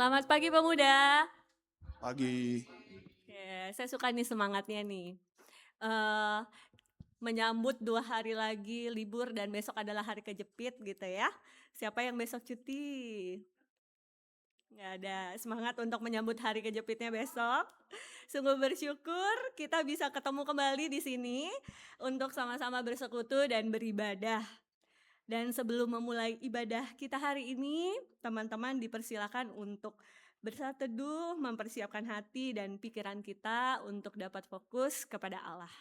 Selamat pagi pemuda. Pagi. Oke, saya suka nih semangatnya nih. Eee, Menyambut 2 hari lagi libur dan besok adalah hari kejepit gitu ya. Siapa yang besok cuti? Nggak ada semangat untuk menyambut hari kejepitnya besok. Sungguh bersyukur kita bisa ketemu kembali di sini untuk sama-sama bersekutu dan beribadah. Dan sebelum memulai ibadah kita hari ini, teman-teman dipersilakan untuk bersaat teduh, mempersiapkan hati dan pikiran kita untuk dapat fokus kepada Allah.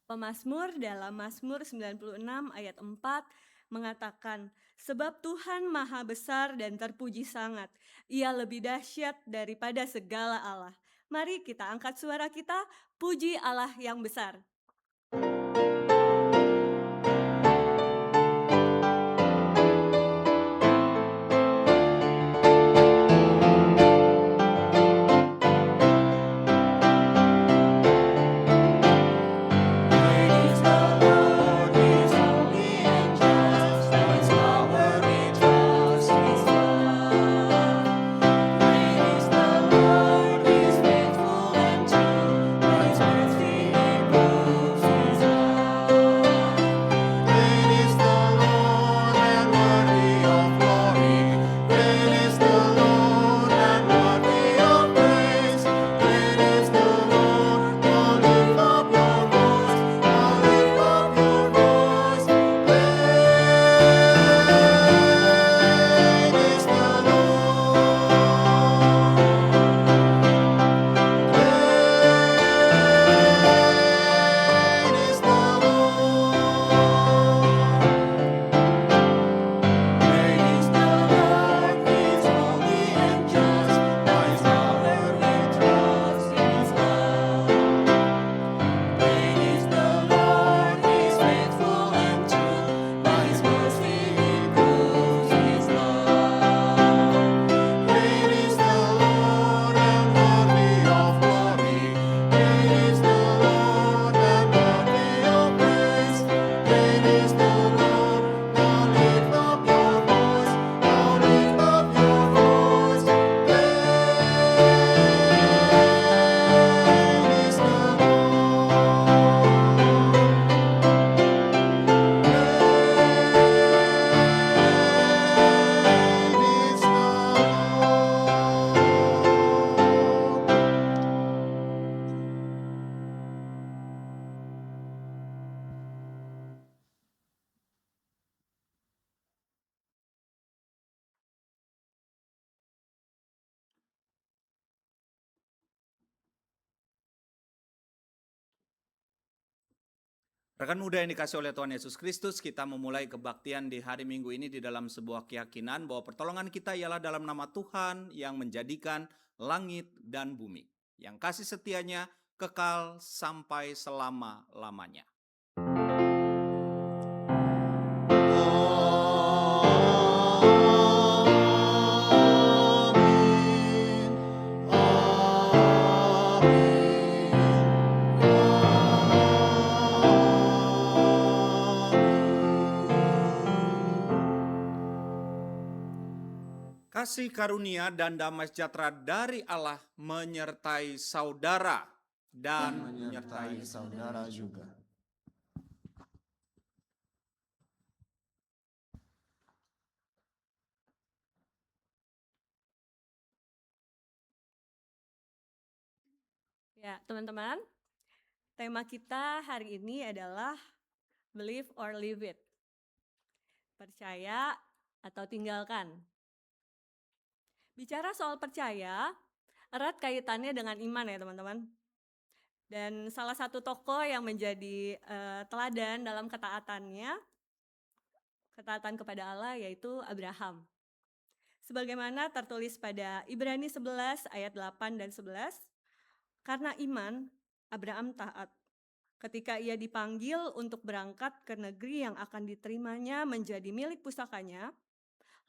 Pemazmur dalam Mazmur 96 ayat 4 mengatakan, "Sebab Tuhan maha besar dan terpuji sangat, Ia lebih dahsyat daripada segala Allah." Mari kita angkat suara kita, puji Allah yang besar. Praise the Lord, He's holy and just. His power we trust, His love. Praise the Lord, He's faithful and true. By His mercy He proves His love. Great is the Lord and worthy of glory. Great is the Lord and worthy of praise. Great is the Lord. Now lift up your voice. Now lift up your voice. Great is the Lord. Great is the Lord. Great is the Lord, He's holy and just. By His power we trust in His love. Great is the Lord, He's faithful and true. By His mercy He proves His love. Great is the Lord and worthy of glory. Great is the Lord and worthy of praise. Great is the Lord. Now lift up your voice. Now lift up your voice. Great is the Great is the Lord. Rekan muda yang dikasih oleh Tuhan Yesus Kristus, kita memulai kebaktian di hari Minggu ini di dalam sebuah keyakinan bahwa pertolongan kita ialah dalam nama Tuhan yang menjadikan langit dan bumi, yang kasih setianya kekal sampai selama-lamanya. Amin. Kasih karunia dan damai sejahtera dari Allah menyertai saudara dan Menyertai saudara juga. Ya, teman-teman, tema kita hari ini adalah Believe or leave it. Percaya atau tinggalkan. Bicara soal percaya, erat kaitannya dengan iman ya teman-teman. Dan salah satu tokoh yang menjadi teladan dalam ketaatannya, ketaatan kepada Allah, yaitu Abraham. Sebagaimana tertulis pada Ibrani 11 ayat 8 dan 11, karena iman Abraham taat ketika ia dipanggil untuk berangkat ke negeri yang akan diterimanya menjadi milik pusakanya,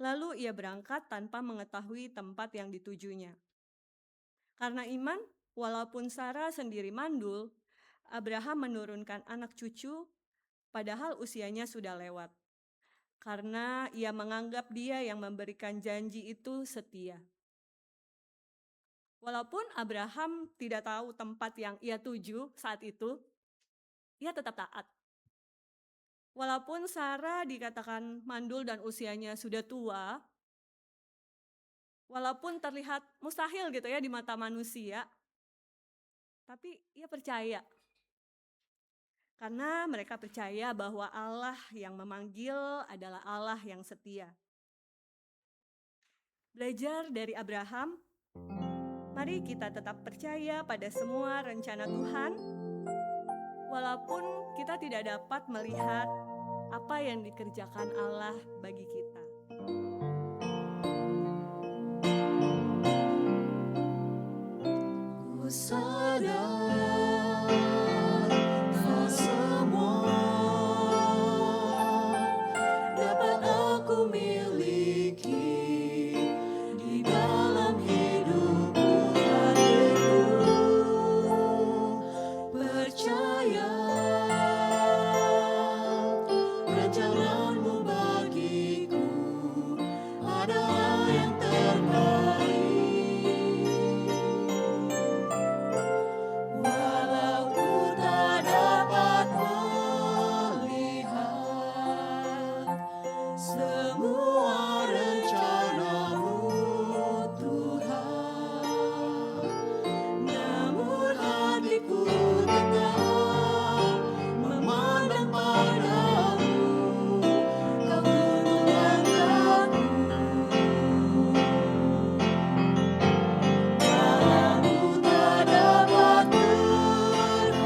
lalu ia berangkat tanpa mengetahui tempat yang ditujunya. Karena iman, walaupun Sarah sendiri mandul, Abraham menurunkan anak cucu padahal usianya sudah lewat. Karena ia menganggap dia yang memberikan janji itu setia. Walaupun Abraham tidak tahu tempat yang ia tuju saat itu, ia tetap taat. Walaupun Sarah dikatakan mandul dan usianya sudah tua, walaupun terlihat mustahil gitu ya di mata manusia, tapi ia percaya. Karena mereka percaya bahwa Allah yang memanggil adalah Allah yang setia. Belajar dari Abraham, mari kita tetap percaya pada semua rencana Tuhan, walaupun kita tidak dapat melihat apa yang dikerjakan Allah bagi kita. Ku sadar tak semua dapat aku miliki di dalam hidupku, hatiku percaya rencanamu bagiku adalah yang terbaik. Walau ku tak dapat melihat semua rencanamu, Tuhan, namun hatiku tetap memandang padamu. Kau tuntun langkahku. Walau ku tak dapat berharap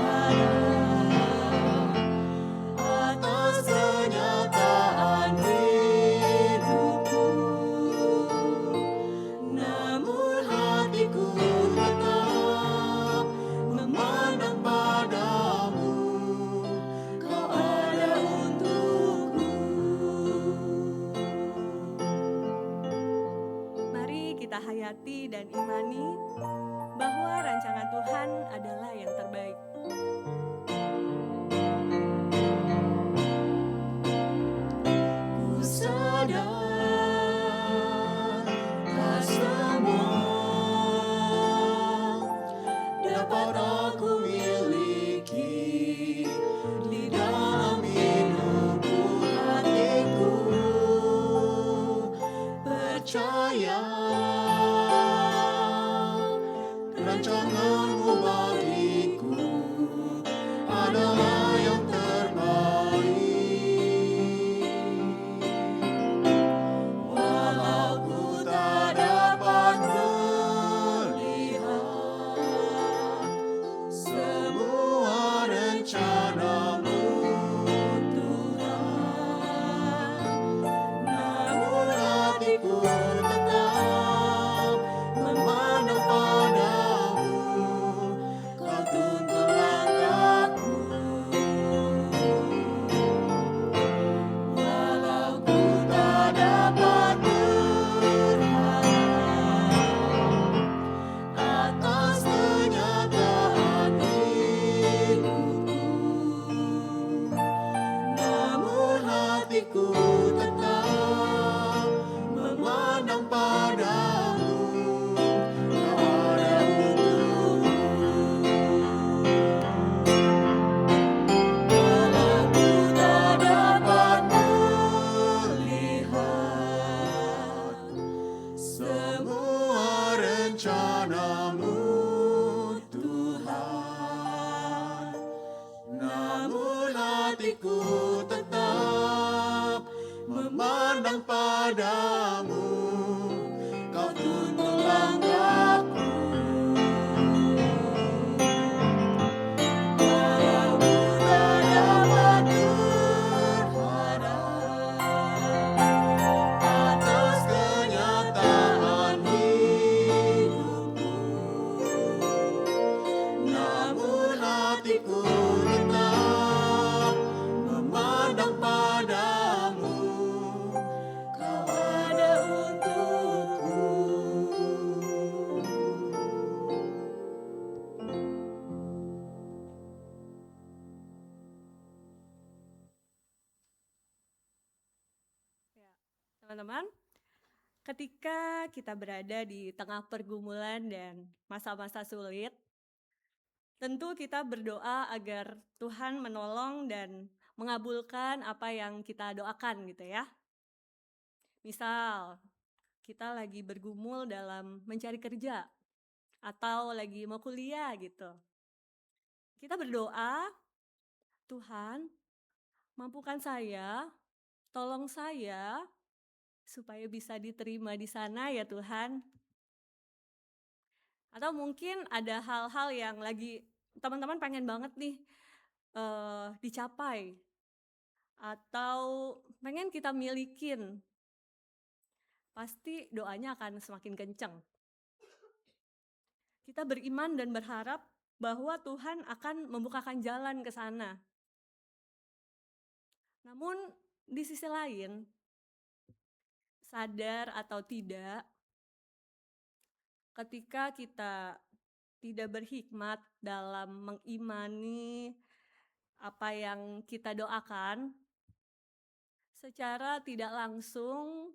atas kenyataan hidupku, namun hatiku tetap memandang padamu. Kau ada untukku. Mari kita hayati dan imani bahwa rancangan Tuhan adalah yang terbaik. Ku sadar tak semua dapat aku miliki di dalam hidupku, hatiku percaya rancanganmu bagiku adalah yang terbaik. Walau ku tak dapat melihat semua rencanamu, Tuhan, namun hatiku tetap memandang padamu. Kau tuntun langkahku. Walau ku tak dapat berharap atas kenyataan hidupku, namun hatiku tetap memandang padamu. Kau ada untukku. Walau ku tak dapat melihat semua rencanamu, Tuhan, namun hatiku padamu, kau tuntun langkahku. Padamu tak dapat berharap atas kenyataan hidupku, namun hatiku tetap memandang padamu, kau ada untukku. Ya, teman-teman, ketika kita berada di tengah pergumulan dan masa-masa sulit, tentu kita berdoa agar Tuhan menolong dan mengabulkan apa yang kita doakan gitu ya. Misal, kita lagi bergumul dalam mencari kerja atau lagi mau kuliah gitu. Kita berdoa, Tuhan, mampukan saya, tolong saya supaya bisa diterima di sana ya Tuhan. Atau mungkin ada hal-hal yang lagi teman-teman pengen banget nih dicapai atau pengen kita milikin. Pasti doanya akan semakin kenceng. Kita beriman dan berharap bahwa Tuhan akan membukakan jalan ke sana. Namun di sisi lain, sadar atau tidak, ketika kita tidak berhikmat dalam mengimani apa yang kita doakan, secara tidak langsung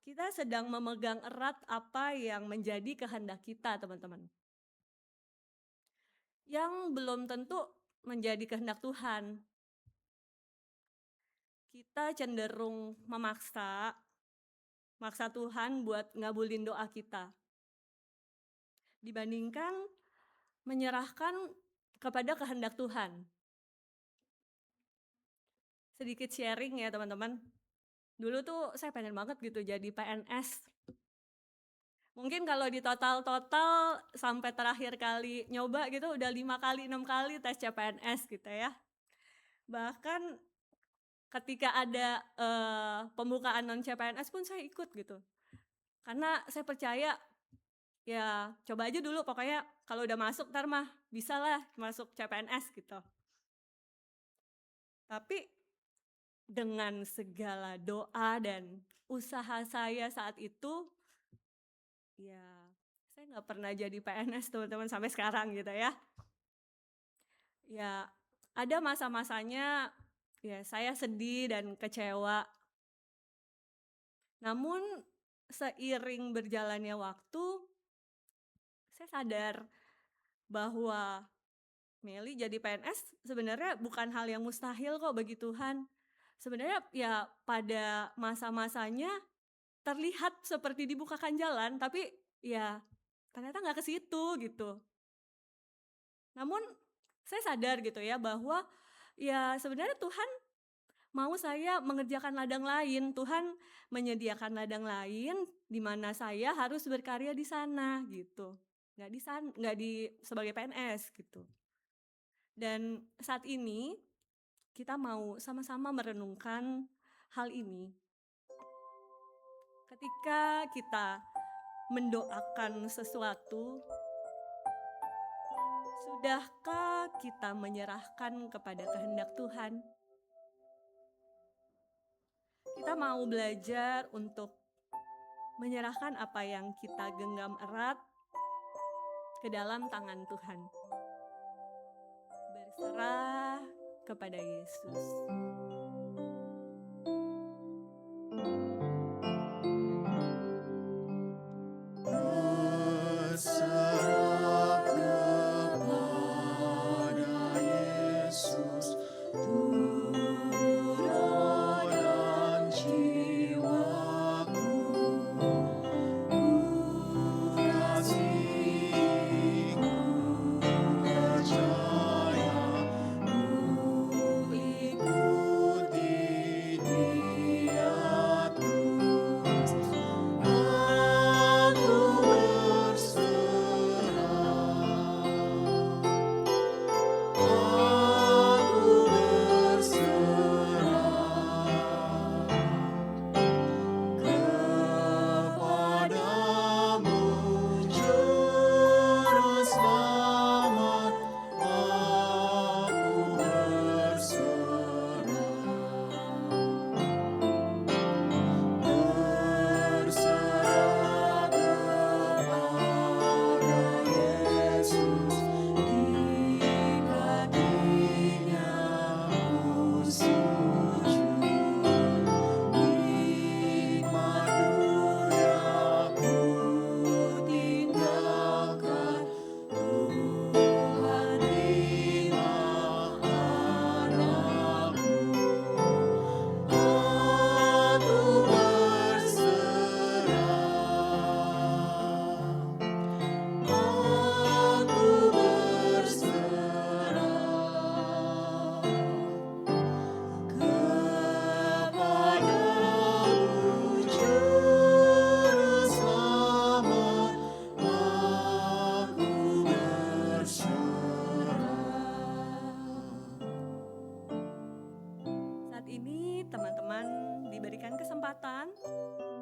kita sedang memegang erat apa yang menjadi kehendak kita, teman-teman. Yang belum tentu menjadi kehendak Tuhan. Kita cenderung maksa Tuhan buat ngabulin doa kita, dibandingkan menyerahkan kepada kehendak Tuhan. Sedikit sharing ya teman-teman. Dulu tuh saya pengen banget gitu jadi PNS. Mungkin kalau di total sampai terakhir kali nyoba gitu udah 5 kali, 6 kali tes CPNS gitu ya. Bahkan ketika ada pembukaan non CPNS pun saya ikut gitu. Karena saya percaya ya coba aja dulu, pokoknya kalau udah masuk ntar mah bisa lah masuk CPNS gitu. Tapi dengan segala doa dan usaha saya saat itu, ya saya nggak pernah jadi PNS teman-teman sampai sekarang gitu ya. Ya ada masa-masanya ya saya sedih dan kecewa. Namun seiring berjalannya waktu, saya sadar bahwa Meli jadi PNS sebenarnya bukan hal yang mustahil kok bagi Tuhan. Sebenarnya ya pada masa-masanya terlihat seperti dibukakan jalan, tapi ya ternyata nggak ke situ gitu. Namun saya sadar gitu ya bahwa ya sebenarnya Tuhan mau saya mengerjakan ladang lain. Tuhan menyediakan ladang lain di mana saya harus berkarya di sana gitu. Nggak di sebagai PNS gitu. Dan saat ini kita mau sama-sama merenungkan hal ini. Ketika kita mendoakan sesuatu, sudahkah kita menyerahkan kepada kehendak Tuhan? Kita mau belajar untuk menyerahkan apa yang kita genggam erat ke dalam tangan Tuhan. Berserah kepada Yesus. Berserah kepada Yesus, tubuh, roh, dan jiwaku. Ku kasih, ku percaya, ku ikut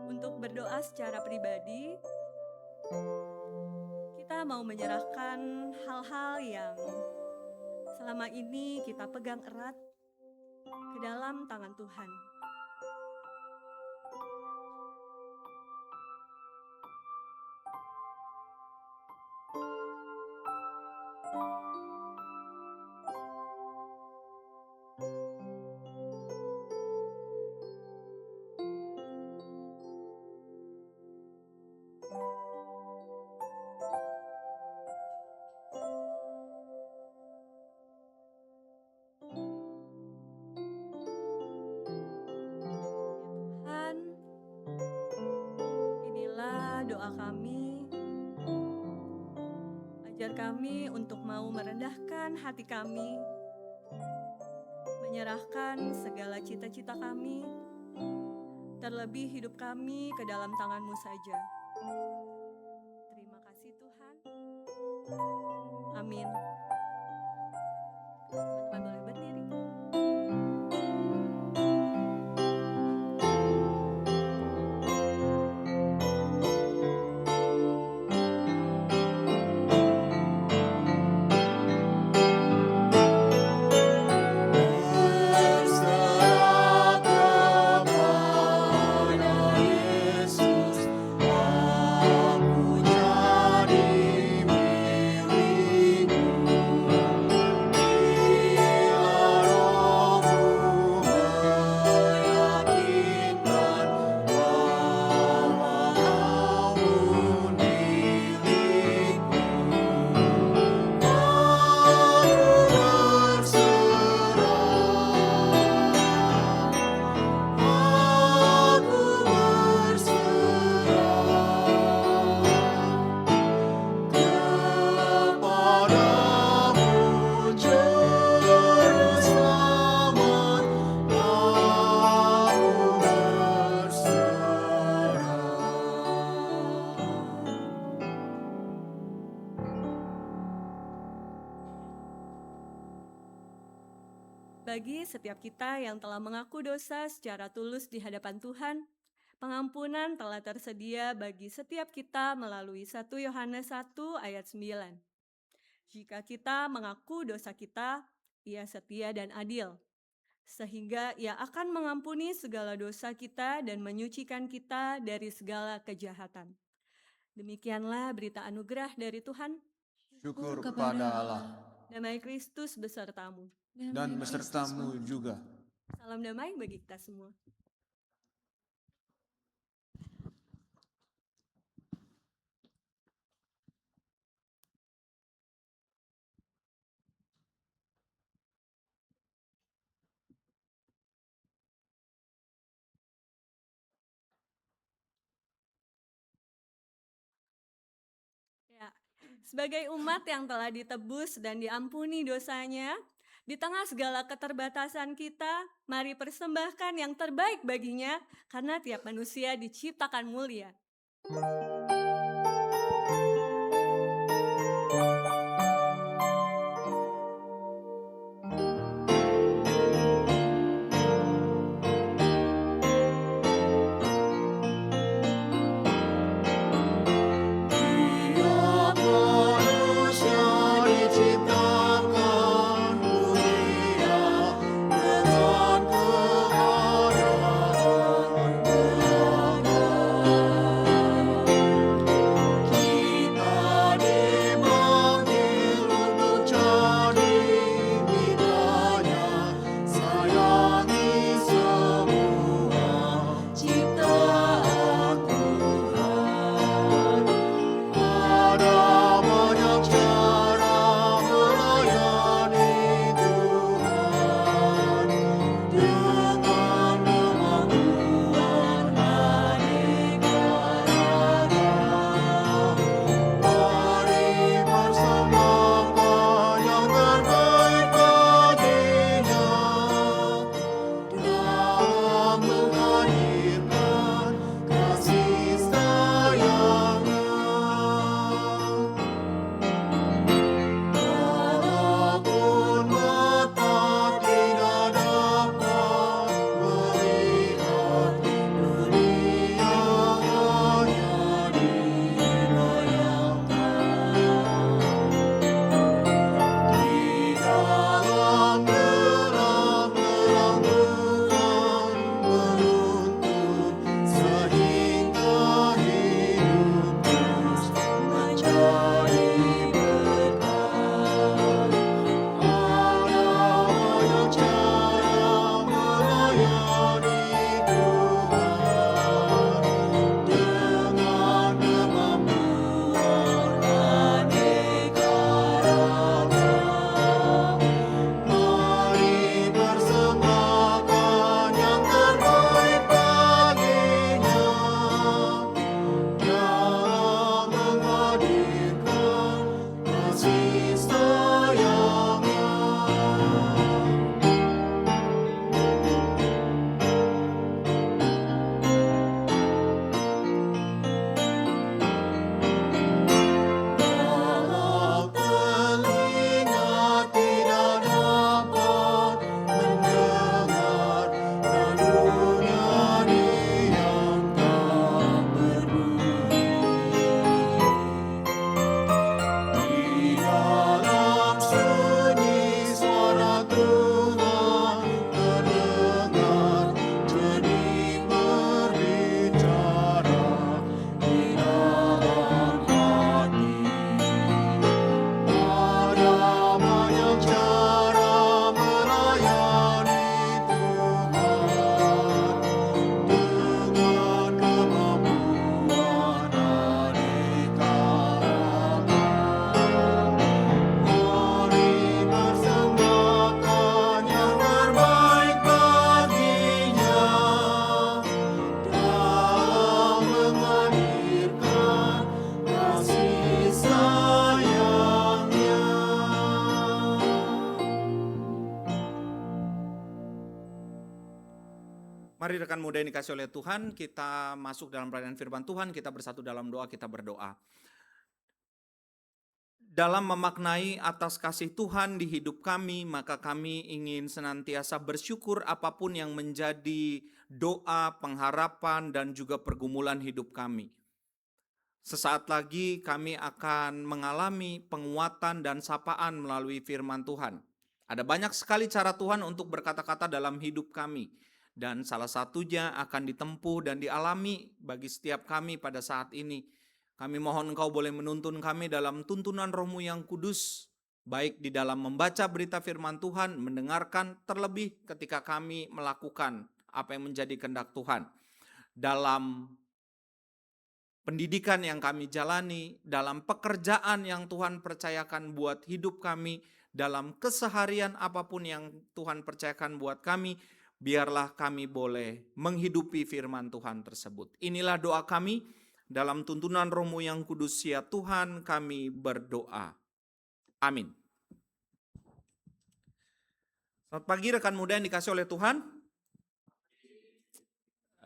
Untuk berdoa secara pribadi, kita mau menyerahkan hal-hal yang selama ini kita pegang erat ke dalam tangan Tuhan. Tuhan, inilah doa kami. Ajar kami untuk mau merendahkan hati kami, menyerahkan segala cita-cita kami, terlebih hidup kami ke dalam tangan-Mu saja. Terima kasih Tuhan. Amin. Teman-teman boleh berdiri. Berserah kepada Yesus, aku jadi milik-Mu. Bila Roh-Mu meyakinkan bahwa ampun milik-Mu, Kepadamu Juru Selamat, aku berserah. Bagi setiap kita yang telah mengaku dosa secara tulus di hadapan Tuhan, pengampunan telah tersedia bagi setiap kita melalui 1 Yohanes 1 ayat 9. Jika kita mengaku dosa kita, Ia setia dan adil, sehingga Ia akan mengampuni segala dosa kita dan menyucikan kita dari segala kejahatan. Demikianlah berita anugerah dari Tuhan. Syukur kepada Allah Damai Kristus besertamu. dan besertamu juga. Salam damai bagi kita semua. Ya, sebagai umat yang telah ditebus dan diampuni dosanya, di tengah segala keterbatasan kita, mari persembahkan yang terbaik baginya, karena tiap manusia diciptakan mulia. Tiap manusia diciptakan mulia dengan keadaan beragam. Mari rekan muda yang dikasih oleh Tuhan, kita masuk dalam pelayanan firman Tuhan, kita bersatu dalam doa, kita berdoa. Dalam memaknai atas kasih Tuhan di hidup kami, maka kami ingin senantiasa bersyukur apapun yang menjadi doa, pengharapan, dan juga pergumulan hidup kami. Sesaat lagi kami akan mengalami penguatan dan sapaan melalui firman Tuhan. Ada banyak sekali cara Tuhan untuk berkata-kata dalam hidup kami. Dan salah satunya akan ditempuh dan dialami bagi setiap kami pada saat ini. Kami mohon Engkau boleh menuntun kami dalam tuntunan Roh-Mu yang kudus, baik di dalam membaca berita firman Tuhan, mendengarkan, terlebih ketika kami melakukan apa yang menjadi kehendak Tuhan. Dalam pendidikan yang kami jalani, dalam pekerjaan yang Tuhan percayakan buat hidup kami, dalam keseharian apapun yang Tuhan percayakan buat kami, biarlah kami boleh menghidupi firman Tuhan tersebut. Inilah doa kami, dalam tuntunan Roh-Mu yang kudus ya Tuhan kami berdoa. Amin. Selamat pagi rekan muda yang dikasih oleh Tuhan.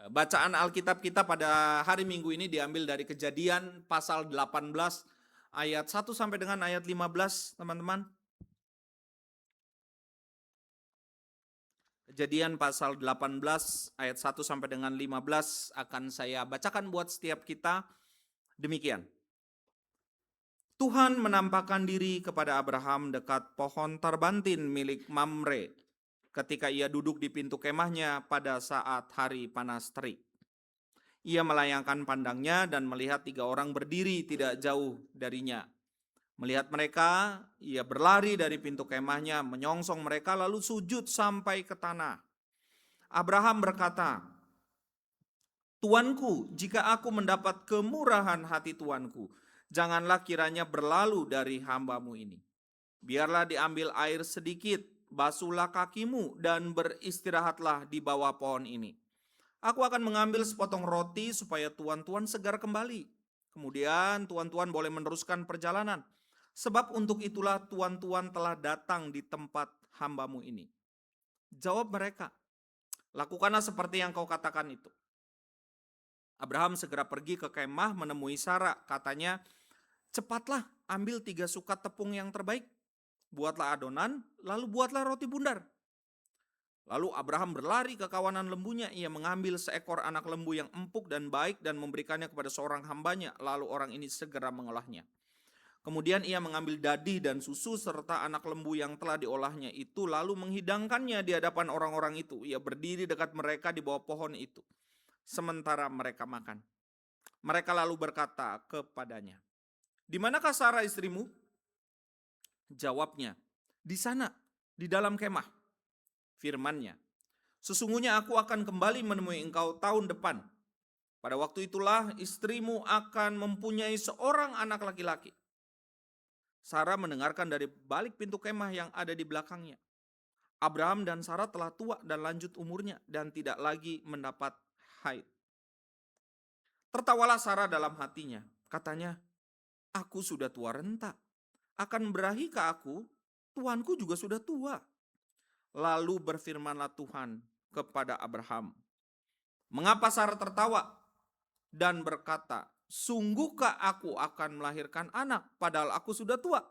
Bacaan Alkitab kita pada hari Minggu ini diambil dari Kejadian pasal 18 ayat 1 sampai dengan ayat 15, teman-teman. Kejadian pasal 18 ayat 1 sampai dengan 15 akan saya bacakan buat setiap kita. Demikian. Tuhan menampakkan diri kepada Abraham dekat pohon tarbantin milik Mamre ketika ia duduk di pintu kemahnya pada saat hari panas terik. Ia melayangkan pandangnya dan melihat 3 orang berdiri tidak jauh darinya. Melihat mereka, ia berlari dari pintu kemahnya, menyongsong mereka lalu sujud sampai ke tanah. Abraham berkata, "Tuanku, jika aku mendapat kemurahan hati Tuanku, janganlah kiranya berlalu dari hamba-Mu ini. Biarlah diambil air sedikit, basuhlah kakimu dan beristirahatlah di bawah pohon ini. Aku akan mengambil sepotong roti supaya tuan-tuan segar kembali. Kemudian tuan-tuan boleh meneruskan perjalanan. Sebab untuk itulah tuan-tuan telah datang di tempat hamba-Mu ini." Jawab mereka, "Lakukanlah seperti yang kau katakan itu." Abraham segera pergi ke kemah menemui Sara. Katanya, "Cepatlah ambil 3 sukat tepung yang terbaik. Buatlah adonan, lalu buatlah roti bundar." Lalu Abraham berlari ke kawanan lembunya. Ia mengambil seekor anak lembu yang empuk dan baik dan memberikannya kepada seorang hambanya. Lalu orang ini segera mengolahnya. Kemudian ia mengambil dadih dan susu serta anak lembu yang telah diolahnya itu lalu menghidangkannya di hadapan orang-orang itu. Ia berdiri dekat mereka di bawah pohon itu sementara mereka makan. Mereka lalu berkata kepadanya, "Di manakah Sara istrimu?" Jawabnya, "Di sana, di dalam kemah." Firman-Nya, "Sesungguhnya aku akan kembali menemui engkau tahun depan. Pada waktu itulah istrimu akan mempunyai seorang anak laki-laki." Sara mendengarkan dari balik pintu kemah yang ada di belakangnya. Abraham dan Sara telah tua dan lanjut umurnya dan tidak lagi mendapat haid. Tertawalah Sara dalam hatinya. Katanya, "Aku sudah tua renta. Akan berahikah aku? Tuanku juga sudah tua." Lalu berfirmanlah Tuhan kepada Abraham, "Mengapa Sara tertawa dan berkata, sungguhkah aku akan melahirkan anak padahal aku sudah tua?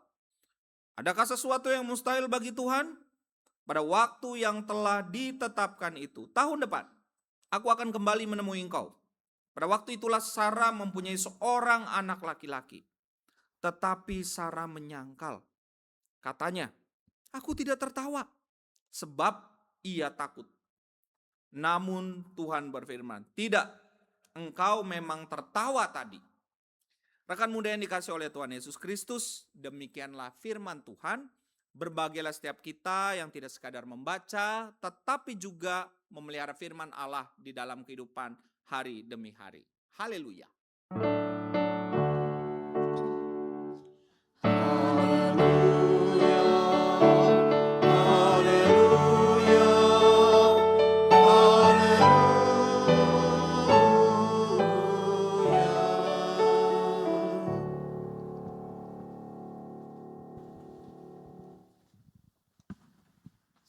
Adakah sesuatu yang mustahil bagi Tuhan? Pada waktu yang telah ditetapkan itu, tahun depan, aku akan kembali menemui engkau. Pada waktu itulah Sara mempunyai seorang anak laki-laki." Tetapi Sara menyangkal. Katanya, "Aku tidak tertawa," sebab ia takut. Namun Tuhan berfirman, "Tidak, engkau memang tertawa tadi." Rekan muda yang dikasih oleh Tuhan Yesus Kristus, demikianlah firman Tuhan. Berbahagialah setiap kita yang tidak sekadar membaca, tetapi juga memelihara firman Allah di dalam kehidupan hari demi hari. Haleluya.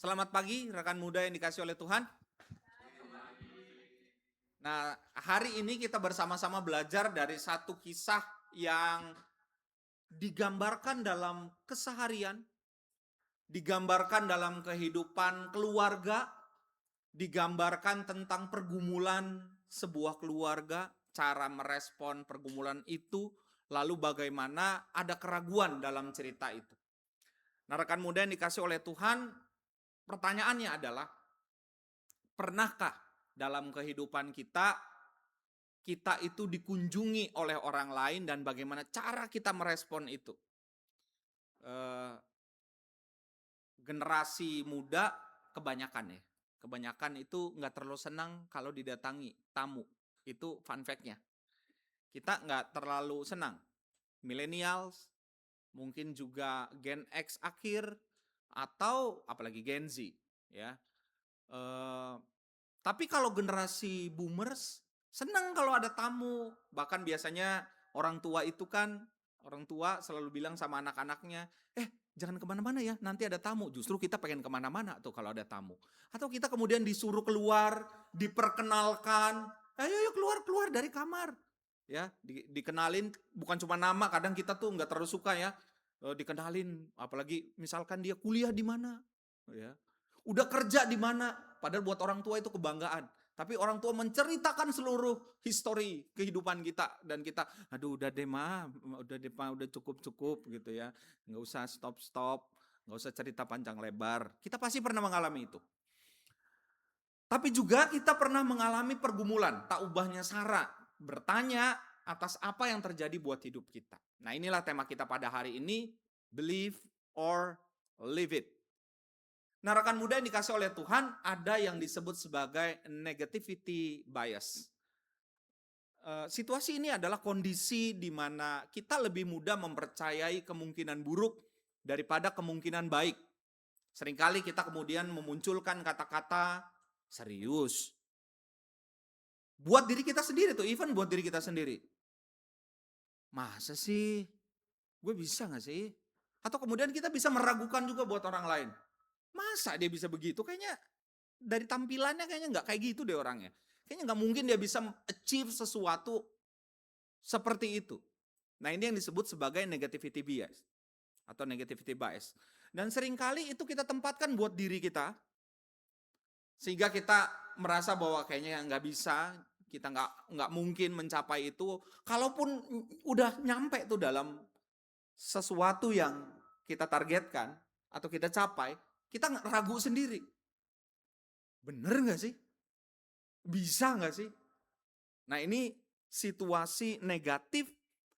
Selamat pagi rekan muda yang dikasih oleh Tuhan. Nah, hari ini kita bersama-sama belajar dari satu kisah yang digambarkan dalam keseharian, digambarkan dalam kehidupan keluarga, digambarkan tentang pergumulan sebuah keluarga, cara merespon pergumulan itu, lalu bagaimana ada keraguan dalam cerita itu. Nah, rekan muda yang dikasih oleh Tuhan, pertanyaannya adalah, pernahkah dalam kehidupan kita itu dikunjungi oleh orang lain dan bagaimana cara kita merespon itu? Generasi muda kebanyakan itu nggak terlalu senang kalau didatangi tamu. Itu fun fact-nya. Kita nggak terlalu senang. Millennials, mungkin juga Gen X akhir, atau apalagi Gen Z. Ya. Tapi kalau generasi boomers, senang kalau ada tamu. Bahkan biasanya orang tua selalu bilang sama anak-anaknya, jangan kemana-mana ya, nanti ada tamu. Justru kita pengen kemana-mana tuh kalau ada tamu. Atau kita kemudian disuruh keluar, diperkenalkan, ayo keluar dari kamar. Ya, dikenalin, bukan cuma nama, kadang kita tuh nggak terlalu suka ya, dikenalin, apalagi misalkan dia kuliah di mana, ya, udah kerja di mana, padahal buat orang tua itu kebanggaan. Tapi orang tua menceritakan seluruh histori kehidupan kita, dan kita, aduh udah deh ma, udah cukup gitu ya, nggak usah stop, nggak usah cerita panjang lebar. Kita pasti pernah mengalami itu. Tapi juga kita pernah mengalami pergumulan, tak ubahnya Sarah, bertanya atas apa yang terjadi buat hidup kita. Nah, inilah tema kita pada hari ini, believe or leave it. Nah, rekan muda yang dikasih oleh Tuhan, ada yang disebut sebagai negativity bias. Situasi ini adalah kondisi di mana kita lebih mudah mempercayai kemungkinan buruk daripada kemungkinan baik. Seringkali kita kemudian memunculkan kata-kata serius. Buat diri kita sendiri tuh, even buat diri kita sendiri. Masa sih? Gue bisa gak sih? Atau kemudian kita bisa meragukan juga buat orang lain. Masa dia bisa begitu? Kayaknya dari tampilannya kayaknya nggak kayak gitu deh orangnya. Kayaknya nggak mungkin dia bisa achieve sesuatu seperti itu. Nah, ini yang disebut sebagai negativity bias atau negativity bias. Dan seringkali itu kita tempatkan buat diri kita, sehingga kita merasa bahwa kayaknya nggak bisa, kita nggak mungkin mencapai itu. Kalaupun udah nyampe tuh dalam sesuatu yang kita targetkan atau kita capai, kita ragu sendiri. Bener gak sih? Bisa gak sih? Nah, ini situasi negatif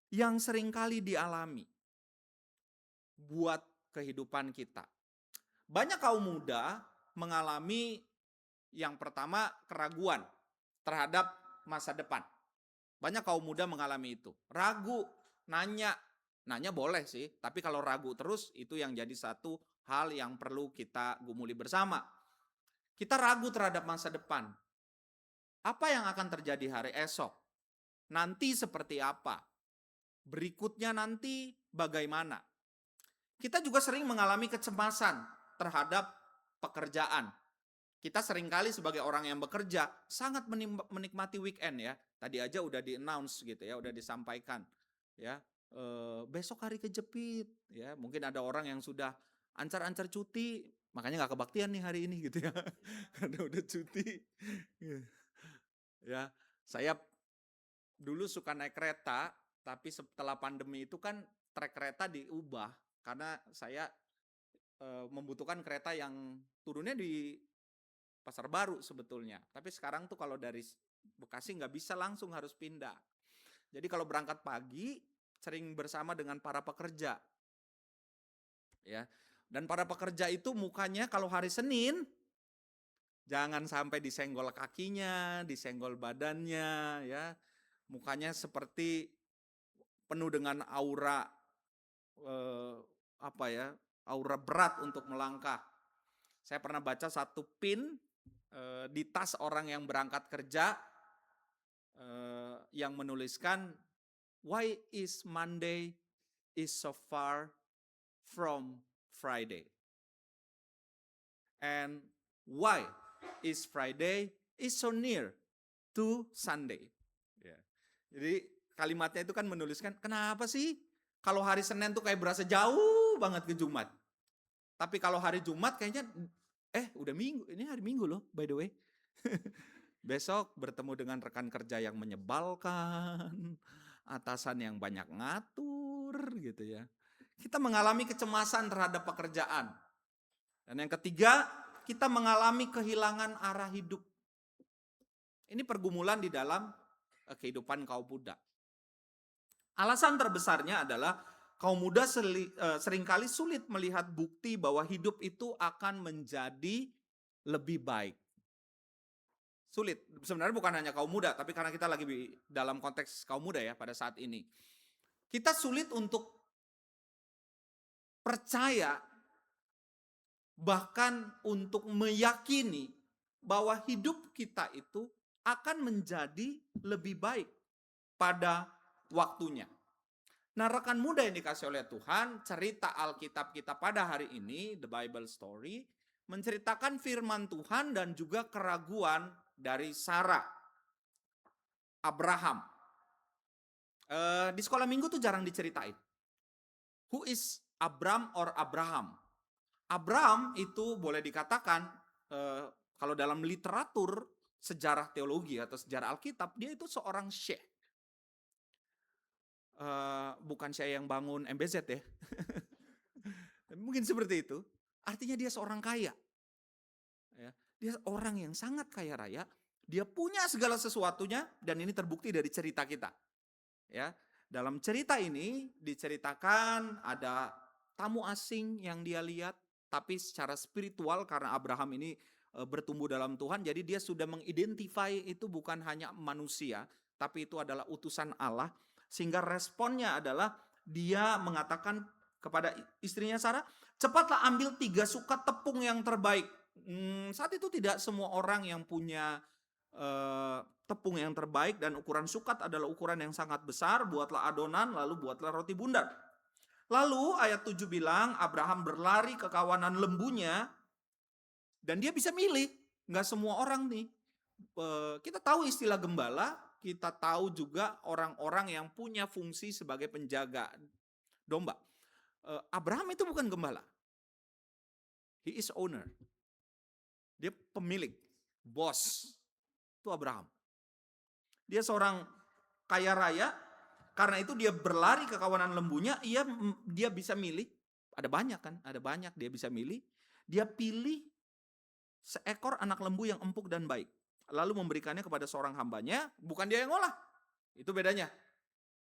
yang seringkali dialami buat kehidupan kita. Banyak kaum muda mengalami yang pertama keraguan terhadap masa depan. Banyak kaum muda mengalami itu. Ragu, nanya boleh sih, tapi kalau ragu terus itu yang jadi satu hal yang perlu kita gumuli bersama. Kita ragu terhadap masa depan. Apa yang akan terjadi hari esok? Nanti seperti apa? Berikutnya nanti bagaimana? Kita juga sering mengalami kecemasan terhadap pekerjaan. Kita seringkali sebagai orang yang bekerja sangat menikmati weekend ya. Tadi aja udah di-announce gitu ya, udah disampaikan ya. Besok hari kejepit ya. Mungkin ada orang yang sudah ancar-ancar cuti, makanya nggak kebaktian nih hari ini gitu ya. Karena udah cuti. Ya, saya dulu suka naik kereta, tapi setelah pandemi itu kan trek kereta diubah karena saya membutuhkan kereta yang turunnya di Pasar Baru sebetulnya. Tapi sekarang tuh kalau dari Bekasi nggak bisa, langsung harus pindah. Jadi kalau berangkat pagi sering bersama dengan para pekerja. Ya. Dan para pekerja itu mukanya kalau hari Senin jangan sampai disenggol kakinya, disenggol badannya ya. Mukanya seperti penuh dengan aura aura berat untuk melangkah. Saya pernah baca satu pin di tas orang yang berangkat kerja yang menuliskan, why is Monday is so far from Friday? And why is Friday is so near to Sunday. Ya. Jadi kalimatnya itu kan menuliskan, kenapa sih kalau hari Senin tuh kayak berasa jauh banget ke Jumat. Tapi kalau hari Jumat kayaknya, udah Minggu, ini hari Minggu loh by the way. Besok bertemu dengan rekan kerja yang menyebalkan, atasan yang banyak ngatur gitu ya. Kita mengalami kecemasan terhadap pekerjaan. Dan yang ketiga, kita mengalami kehilangan arah hidup. Ini pergumulan di dalam kehidupan kaum muda. Alasan terbesarnya adalah kaum muda seringkali sulit melihat bukti bahwa hidup itu akan menjadi lebih baik. Sulit. Sebenarnya bukan hanya kaum muda, tapi karena kita lagi dalam konteks kaum muda ya pada saat ini. Kita sulit untuk percaya, bahkan untuk meyakini bahwa hidup kita itu akan menjadi lebih baik pada waktunya. Nah, rekan muda yang dikasih oleh Tuhan, cerita Alkitab kita pada hari ini, The Bible Story, menceritakan firman Tuhan dan juga keraguan dari Sarah, Abraham. Di sekolah minggu tuh jarang diceritain. Who is Abram or Abraham? Abraham itu boleh dikatakan, kalau dalam literatur sejarah teologi atau sejarah Alkitab, dia itu seorang syekh. Bukan syekh yang bangun MBZ ya. Mungkin seperti itu. Artinya dia seorang kaya. Ya, dia orang yang sangat kaya raya. Dia punya segala sesuatunya dan ini terbukti dari cerita kita. Ya, dalam cerita ini diceritakan ada tamu asing yang dia lihat, tapi secara spiritual karena Abraham ini bertumbuh dalam Tuhan, jadi dia sudah mengidentify itu bukan hanya manusia, tapi itu adalah utusan Allah. Sehingga responnya adalah dia mengatakan kepada istrinya Sarah, cepatlah ambil 3 sukat tepung yang terbaik. Saat itu tidak semua orang yang punya tepung yang terbaik dan ukuran sukat adalah ukuran yang sangat besar. Buatlah adonan lalu buatlah roti bundar. Lalu ayat 7 bilang Abraham berlari ke kawanan lembunya dan dia bisa milih. Nggak semua orang nih. Kita tahu istilah gembala, kita tahu juga orang-orang yang punya fungsi sebagai penjaga domba. Abraham itu bukan gembala. He is owner. Dia pemilik, bos. Itu Abraham. Dia seorang kaya raya, karena itu dia berlari ke kawanan lembunya, dia bisa milih, ada banyak kan, ada banyak dia bisa milih, dia pilih seekor anak lembu yang empuk dan baik, lalu memberikannya kepada seorang hambanya, bukan dia yang ngolah, itu bedanya.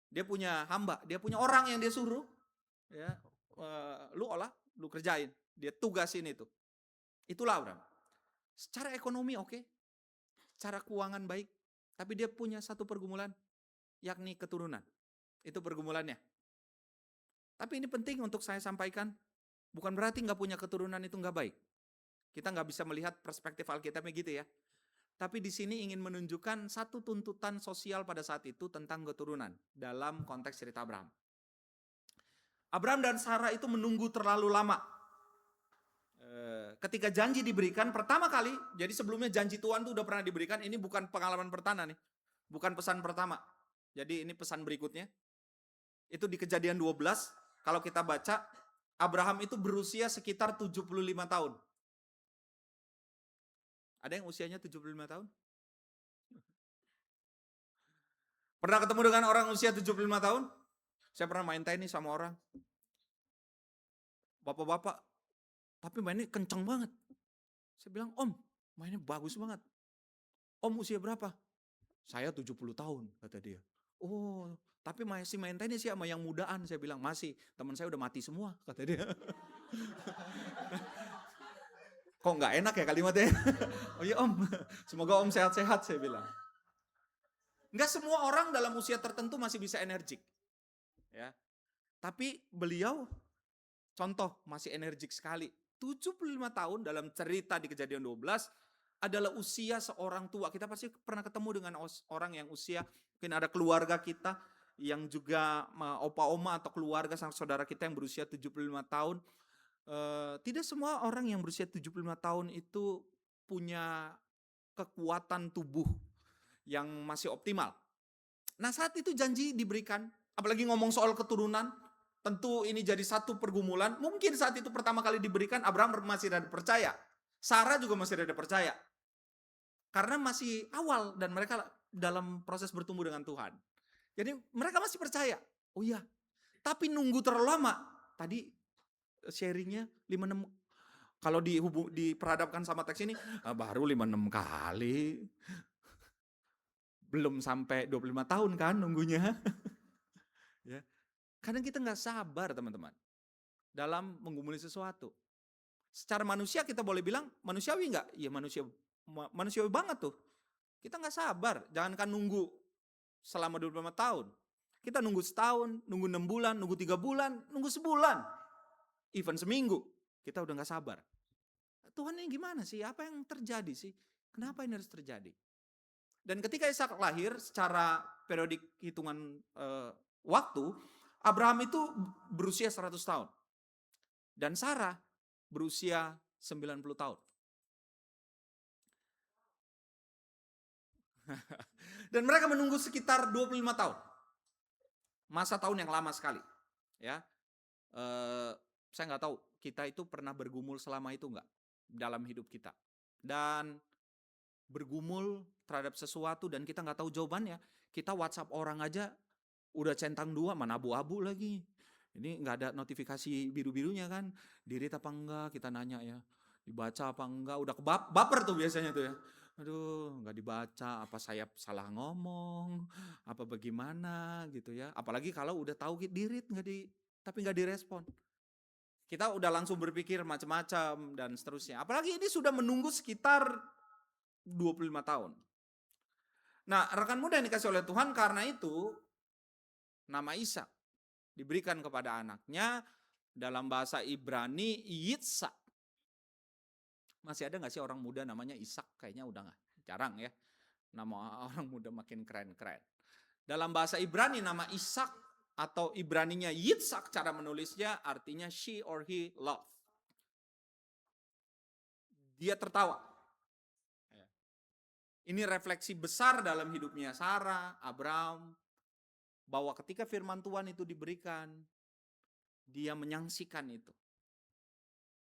Dia punya hamba, dia punya orang yang dia suruh, ya, lu olah, lu kerjain, dia tugasin itu. Itulah Abraham. Secara ekonomi oke, secara keuangan baik, tapi dia punya satu pergumulan, yakni keturunan. Itu pergumulannya. Tapi ini penting untuk saya sampaikan, bukan berarti nggak punya keturunan itu nggak baik. Kita nggak bisa melihat perspektif Alkitabnya gitu ya. Tapi di sini ingin menunjukkan satu tuntutan sosial pada saat itu tentang keturunan dalam konteks cerita Abraham. Abraham dan Sarah itu menunggu terlalu lama. Ketika janji diberikan pertama kali, jadi sebelumnya janji Tuhan itu udah pernah diberikan, ini bukan pengalaman pertama nih, bukan pesan pertama. Jadi ini pesan berikutnya. Itu di Kejadian 12, kalau kita baca, Abraham itu berusia sekitar 75 tahun. Ada yang usianya 75 tahun? Pernah ketemu dengan orang usia 75 tahun? Saya pernah main tenis sama orang. Bapak-bapak, tapi mainnya kenceng banget. Saya bilang, Om, mainnya bagus banget. Om usia berapa? Saya 70 tahun, kata dia. Oh, tapi masih main tenis ya sama yang mudaan. Saya bilang, masih. Teman saya udah mati semua, kata dia. Kok nggak enak ya kalimatnya? Oh iya Om, semoga Om sehat-sehat, saya bilang. Nggak semua orang dalam usia tertentu masih bisa energik. Ya. Tapi beliau, contoh, masih energik sekali. 75 tahun dalam cerita di Kejadian 12 adalah usia seorang tua. Kita pasti pernah ketemu dengan orang yang usia, mungkin ada keluarga kita yang juga opa-oma atau keluarga saudara kita yang berusia 75 tahun. Tidak semua orang yang berusia 75 tahun itu punya kekuatan tubuh yang masih optimal. Nah, saat itu janji diberikan, apalagi ngomong soal keturunan, tentu ini jadi satu pergumulan. Mungkin saat itu pertama kali diberikan, Abraham masih ada percaya. Sarah juga masih ada percaya. Karena masih awal dan mereka dalam proses bertumbuh dengan Tuhan. Jadi mereka masih percaya. Oh iya, tapi nunggu terlalu lama. Tadi sharingnya 5-6. Kalau diperhadapkan sama teks ini, baru 5-6 kali. Belum sampai 25 tahun kan nunggunya. Ya. Kadang kita nggak sabar teman-teman dalam menggumuli sesuatu. Secara manusia kita boleh bilang manusiawi nggak? Iya manusiawi banget tuh. Kita nggak sabar, jangankan nunggu selama 25 tahun. Kita nunggu setahun, nunggu 6 bulan, nunggu 3 bulan, nunggu sebulan. Even seminggu, kita udah nggak sabar. Tuhan ini gimana sih? Apa yang terjadi sih? Kenapa ini harus terjadi? Dan ketika Ishak lahir, secara periodik hitungan waktu, Abraham itu berusia 100 tahun. Dan Sarah berusia 90 tahun. Dan mereka menunggu sekitar 25 tahun. Masa tahun yang lama sekali. Ya, saya nggak tahu kita itu pernah bergumul selama itu nggak dalam hidup kita. Dan bergumul terhadap sesuatu dan kita nggak tahu jawabannya. Kita WhatsApp orang aja udah centang 2, mana abu-abu lagi. Ini nggak ada notifikasi biru-birunya kan. Di-read apa enggak, kita nanya ya. Dibaca apa enggak, udah baper tuh biasanya tuh ya. Aduh, nggak dibaca, apa saya salah ngomong, apa bagaimana gitu ya. Apalagi kalau udah tahu di-read tapi nggak direspon. Kita udah langsung berpikir macam-macam dan seterusnya. Apalagi ini sudah menunggu sekitar 25 tahun. Nah, rekan muda yang dikasih oleh Tuhan, karena itu nama Ishak diberikan kepada anaknya dalam bahasa Ibrani Yitzhak. Masih ada nggak sih orang muda namanya Ishak? Kayaknya udah nggak, jarang ya. Nama orang muda makin keren-keren. Dalam bahasa Ibrani nama Ishak atau Ibraninya Yitzhak, cara menulisnya artinya she or he love. Dia tertawa. Ini refleksi besar dalam hidupnya Sarah, Abraham, bahwa ketika firman Tuhan itu diberikan, dia menyaksikan itu.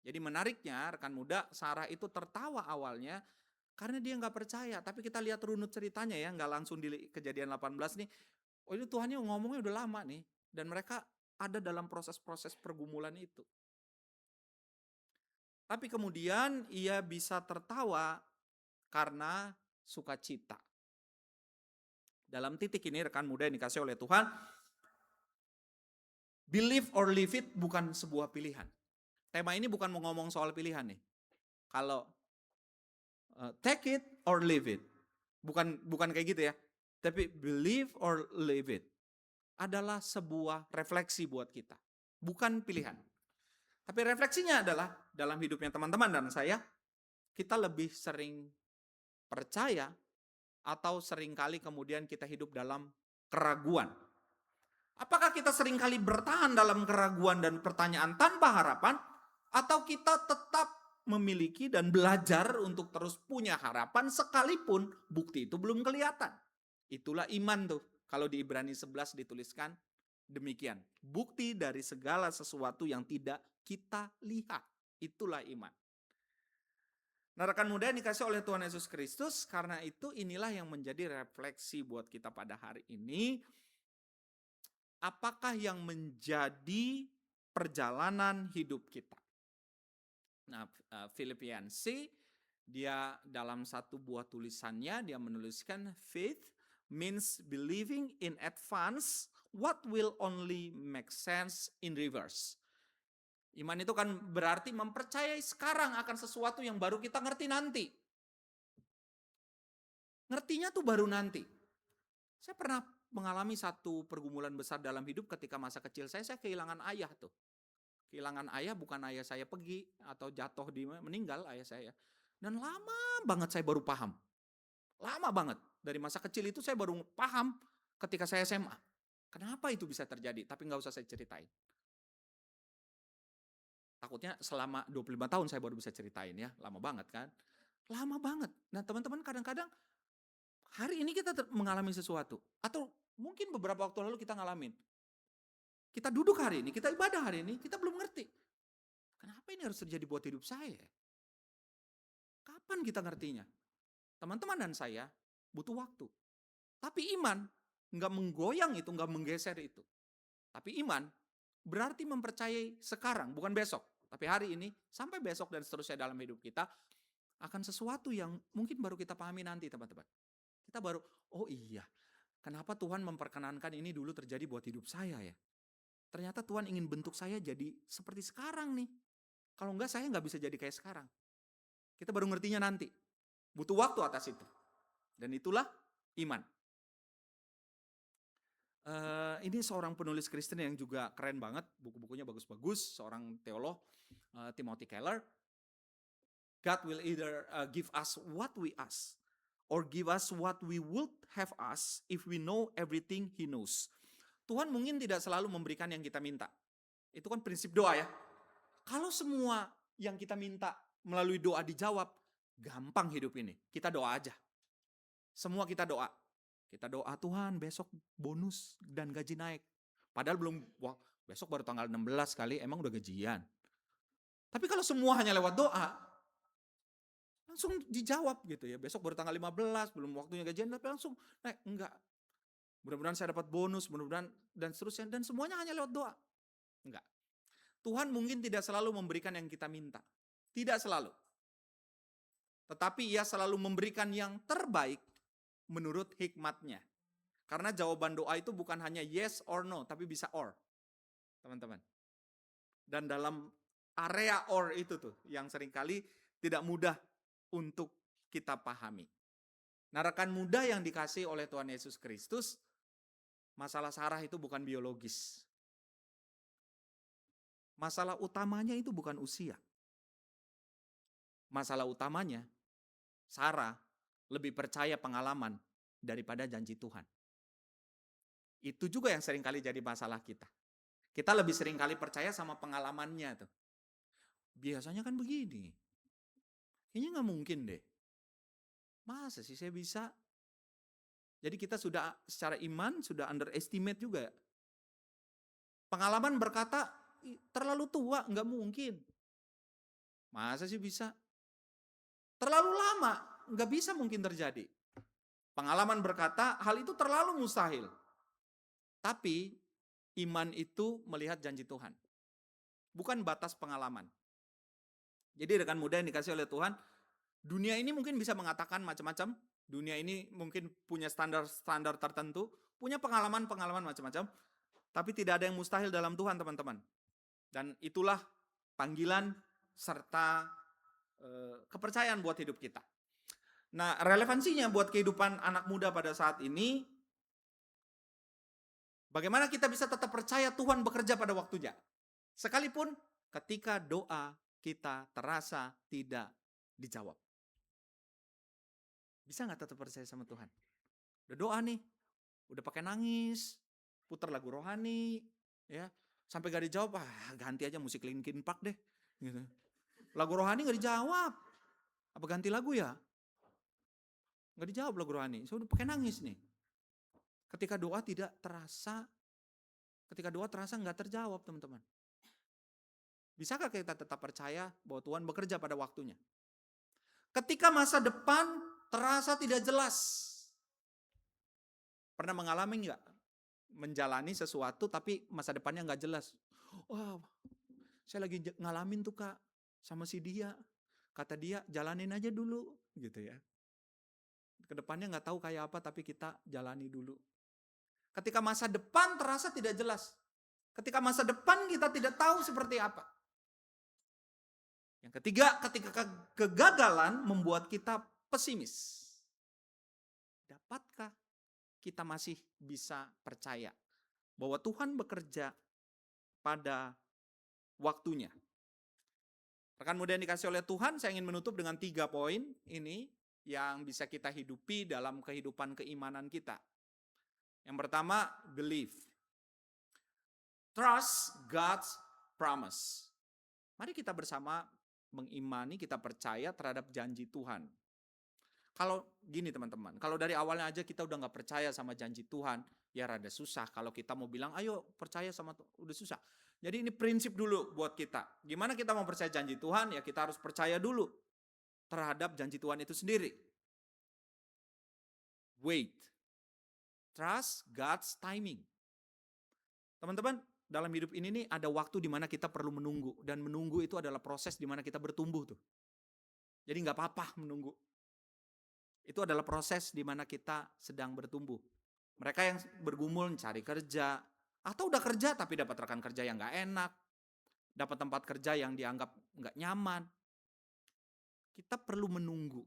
Jadi menariknya rekan muda, Sarah itu tertawa awalnya karena dia nggak percaya. Tapi kita lihat runut ceritanya ya, nggak langsung di Kejadian 18 nih. Oh ini Tuhannya ngomongnya udah lama nih. Dan mereka ada dalam proses-proses pergumulan itu. Tapi kemudian ia bisa tertawa karena sukacita. Dalam titik ini rekan muda yang dikasih oleh Tuhan, believe or leave it bukan sebuah pilihan. Tema ini bukan mau ngomong soal pilihan nih. Kalau take it or leave it, bukan kayak gitu ya. Tapi believe or leave it adalah sebuah refleksi buat kita, bukan pilihan. Tapi refleksinya adalah dalam hidupnya teman-teman dan saya, kita lebih sering percaya atau seringkali kemudian kita hidup dalam keraguan. Apakah kita seringkali bertahan dalam keraguan dan pertanyaan tanpa harapan, atau kita tetap memiliki dan belajar untuk terus punya harapan sekalipun bukti itu belum kelihatan? Itulah iman tuh. Kalau di Ibrani 11 dituliskan demikian. Bukti dari segala sesuatu yang tidak kita lihat. Itulah iman. Nah rekan muda yang dikasih oleh Tuhan Yesus Kristus, karena itu inilah yang menjadi refleksi buat kita pada hari ini. Apakah yang menjadi perjalanan hidup kita? Nah Filipiansi, dia dalam satu buah tulisannya, dia menuliskan faith means believing in advance what will only make sense in reverse. Iman itu kan berarti mempercayai sekarang akan sesuatu yang baru kita ngerti nanti. Ngertinya tuh baru nanti. Saya pernah mengalami satu pergumulan besar dalam hidup ketika masa kecil saya kehilangan ayah tuh. Kehilangan ayah bukan ayah saya pergi atau jatuh meninggal ayah saya. Dan lama banget saya baru paham. Lama banget. Dari masa kecil itu saya baru paham ketika saya SMA. Kenapa itu bisa terjadi? Tapi nggak usah saya ceritain. Takutnya selama 25 tahun saya baru bisa ceritain ya. Lama banget kan? Lama banget. Nah teman-teman kadang-kadang hari ini kita mengalami sesuatu. Atau mungkin beberapa waktu lalu kita ngalamin. Kita duduk hari ini, kita ibadah hari ini, kita belum ngerti. Kenapa ini harus terjadi buat hidup saya? Kapan kita ngertinya? Teman-teman dan saya butuh waktu. Tapi iman nggak menggoyang itu, nggak menggeser itu. Tapi iman berarti mempercayai sekarang, bukan besok. Tapi hari ini, sampai besok dan seterusnya dalam hidup kita, akan sesuatu yang mungkin baru kita pahami nanti, teman-teman. Kita baru, oh iya, kenapa Tuhan memperkenankan ini dulu terjadi buat hidup saya ya? Ternyata Tuhan ingin bentuk saya jadi seperti sekarang nih. Kalau enggak, saya nggak bisa jadi kayak sekarang. Kita baru ngertinya nanti. Butuh waktu atas itu. Dan itulah iman. Ini seorang penulis Kristen yang juga keren banget, buku-bukunya bagus-bagus, seorang teolog, Timothy Keller. God will either give us what we ask, or give us what we would have asked if we know everything He knows. Tuhan mungkin tidak selalu memberikan yang kita minta. Itu kan prinsip doa ya. Kalau semua yang kita minta melalui doa dijawab, gampang hidup ini. Kita doa aja. Semua kita doa. Kita doa, Tuhan besok bonus dan gaji naik. Padahal belum, wah besok baru tanggal 16 kali, emang udah gajian. Tapi kalau semua hanya lewat doa, langsung dijawab gitu ya. Besok baru tanggal 15, belum waktunya gajian, tapi langsung naik. Enggak. Mudah-mudahan saya dapat bonus, mudah-mudahan dan seterusnya. Dan semuanya hanya lewat doa. Enggak. Tuhan mungkin tidak selalu memberikan yang kita minta. Tidak selalu. Tetapi Ia selalu memberikan yang terbaik menurut hikmatnya. Karena jawaban doa itu bukan hanya yes or no, tapi bisa or. Teman-teman. Dan dalam area or itu tuh, yang seringkali tidak mudah untuk kita pahami. Nah, rekan muda yang dikasih oleh Tuhan Yesus Kristus, masalah Sarah itu bukan biologis. Masalah utamanya itu bukan usia. Masalah utamanya, Sarah lebih percaya pengalaman daripada janji Tuhan. Itu juga yang seringkali jadi masalah kita. Kita lebih seringkali percaya sama pengalamannya tuh. Biasanya kan begini. Kayaknya nggak mungkin deh. Masa sih saya bisa? Jadi kita sudah secara iman sudah underestimate juga. Pengalaman berkata terlalu tua, nggak mungkin. Masa sih bisa? Terlalu lama, nggak bisa mungkin terjadi. Pengalaman berkata hal itu terlalu mustahil. Tapi iman itu melihat janji Tuhan. Bukan batas pengalaman. Jadi rekan muda yang dikasih oleh Tuhan, dunia ini mungkin bisa mengatakan macam-macam. Dunia ini mungkin punya standar-standar tertentu, punya pengalaman-pengalaman macam-macam. Tapi tidak ada yang mustahil dalam Tuhan, teman-teman. Dan itulah panggilan serta kepercayaan buat hidup kita. Nah, relevansinya buat kehidupan anak muda pada saat ini, bagaimana kita bisa tetap percaya Tuhan bekerja pada waktunya. Sekalipun ketika doa kita terasa tidak dijawab. Bisa nggak tetap percaya sama Tuhan? Udah doa nih, udah pakai nangis, putar lagu rohani, ya sampai gak dijawab, ganti aja musik Linkin Park deh. Gitu. Lagu rohani nggak dijawab, apa ganti lagu ya? Nggak dijawab lagu rohani, saya udah pakai nangis nih. Ketika doa tidak terasa, ketika doa terasa nggak terjawab, teman-teman. Bisakah kita tetap percaya bahwa Tuhan bekerja pada waktunya? Ketika masa depan terasa tidak jelas. Pernah mengalami nggak? Menjalani sesuatu tapi masa depannya nggak jelas. Wah, saya lagi ngalamin tuh Kak, sama si dia. Kata dia, jalanin aja dulu. Gitu ya. Kedepannya nggak tahu kayak apa tapi kita jalani dulu. Ketika masa depan terasa tidak jelas. Ketika masa depan kita tidak tahu seperti apa. Yang ketiga, ketika kegagalan membuat kita pesimis. Dapatkah kita masih bisa percaya bahwa Tuhan bekerja pada waktunya? Rekan muda yang dikasih oleh Tuhan, saya ingin menutup dengan 3 poin ini yang bisa kita hidupi dalam kehidupan keimanan kita. Yang pertama, believe. Trust God's promise. Mari kita bersama mengimani, kita percaya terhadap janji Tuhan. Kalau gini teman-teman, kalau dari awalnya aja kita udah nggak percaya sama janji Tuhan, ya rada susah. Kalau kita mau bilang, ayo percaya sama Tuhan, udah susah. Jadi ini prinsip dulu buat kita. Gimana kita mau percaya janji Tuhan, ya kita harus percaya dulu terhadap janji Tuhan itu sendiri. Wait. Trust God's timing. Teman-teman, dalam hidup ini nih ada waktu di mana kita perlu menunggu. Dan menunggu itu adalah proses di mana kita bertumbuh tuh. Jadi nggak apa-apa menunggu. Itu adalah proses di mana kita sedang bertumbuh. Mereka yang bergumul mencari kerja, atau udah kerja tapi dapat rekan kerja yang nggak enak, dapat tempat kerja yang dianggap nggak nyaman. Kita perlu menunggu,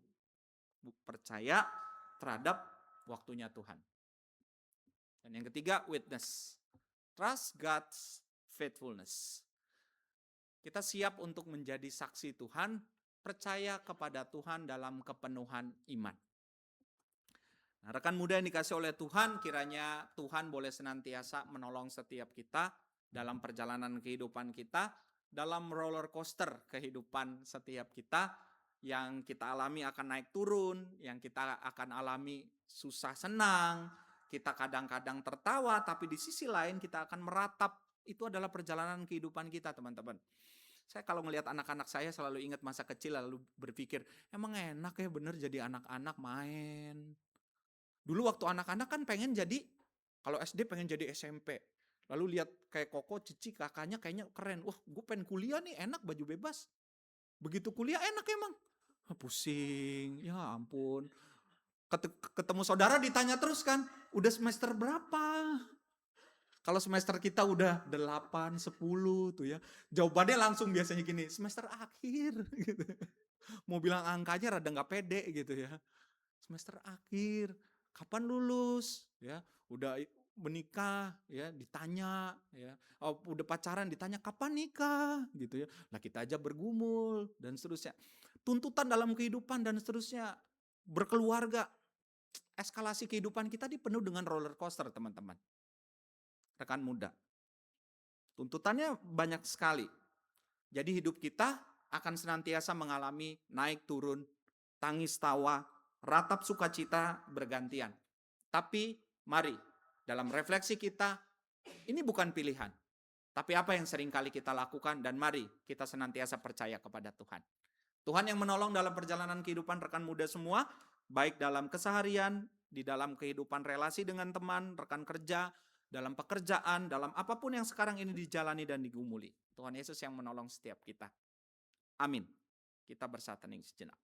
percaya terhadap waktunya Tuhan. Dan yang ketiga, witness. Trust God's faithfulness. Kita siap untuk menjadi saksi Tuhan, percaya kepada Tuhan dalam kepenuhan iman. Nah, rekan muda yang dikasih oleh Tuhan, kiranya Tuhan boleh senantiasa menolong setiap kita dalam perjalanan kehidupan kita, dalam roller coaster kehidupan setiap kita, yang kita alami akan naik turun, yang kita akan alami susah senang, kita kadang-kadang tertawa, tapi di sisi lain kita akan meratap. Itu adalah perjalanan kehidupan kita, teman-teman. Saya kalau ngelihat anak-anak saya selalu ingat masa kecil, lalu berpikir, emang enak ya bener jadi anak-anak main. Dulu waktu anak-anak kan pengen jadi, kalau SD pengen jadi SMP. Lalu lihat kayak Koko, Cici, kakaknya kayaknya keren. Wah, gue pengen kuliah nih, enak baju bebas. Begitu kuliah enak emang. Pusing, ya ampun. Ketemu saudara ditanya terus kan, udah semester berapa? Kalau semester kita udah 8, 10 tuh ya. Jawabannya langsung biasanya gini, semester akhir gitu. Mau bilang angkanya rada gak pede gitu ya. Semester akhir, kapan lulus? Ya, udah menikah ya, ditanya ya. Oh, udah pacaran ditanya kapan nikah gitu ya. Nah, kita aja bergumul dan seterusnya. Tuntutan dalam kehidupan dan seterusnya. Berkeluarga. Eskalasi kehidupan kita dipenuh dengan roller coaster, teman-teman. Rekan muda. Tuntutannya banyak sekali. Jadi hidup kita akan senantiasa mengalami naik turun, tangis tawa, ratap sukacita bergantian. Tapi mari dalam refleksi kita, ini bukan pilihan. Tapi apa yang sering kali kita lakukan, dan mari kita senantiasa percaya kepada Tuhan. Tuhan yang menolong dalam perjalanan kehidupan rekan muda semua, baik dalam keseharian, di dalam kehidupan relasi dengan teman, rekan kerja, dalam pekerjaan, dalam apapun yang sekarang ini dijalani dan digumuli. Tuhan Yesus yang menolong setiap kita. Amin. Kita bersatu hening sejenak.